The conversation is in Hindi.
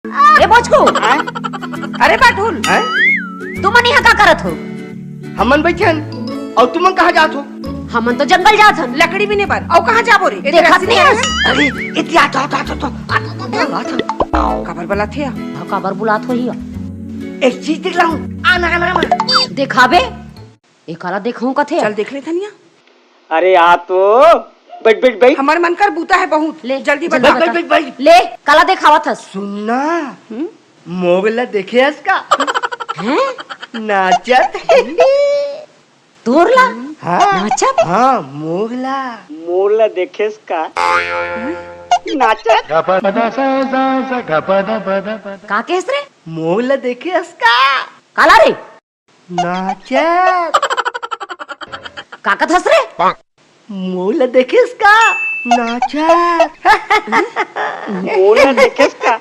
ए बोचकू, अरे बाठुल, तुमन यहाँ का करत हो? हमन बैठन और तुमन कहाँ जात हो? हमन तो जंगल जात हन। लकड़ी भी नहीं पर और कहाँ जाबो रे? देखत नहीं हस? अरे इति आ खबर बला थे काबर बुलात हो हिया? एक चीज दिखलाऊं, आना दिखाबे एकाला देखूं कथे। चल देख ले धनिया। अरे आ तो बैठ हमार मन कर बूता है बहुत। ले जल्दी बता। बैठ ले काला देखावत हस। सुनना मोगला देखे इसका हैं? नाचत तोरला हाँ नाचत? हाँ मोगला देखे इसका नाचत का केस रे? मोगला देखे इसका काला रे नाचत काकत हस रे? मोगला देखे इसका नाचत मोगला देखे इसका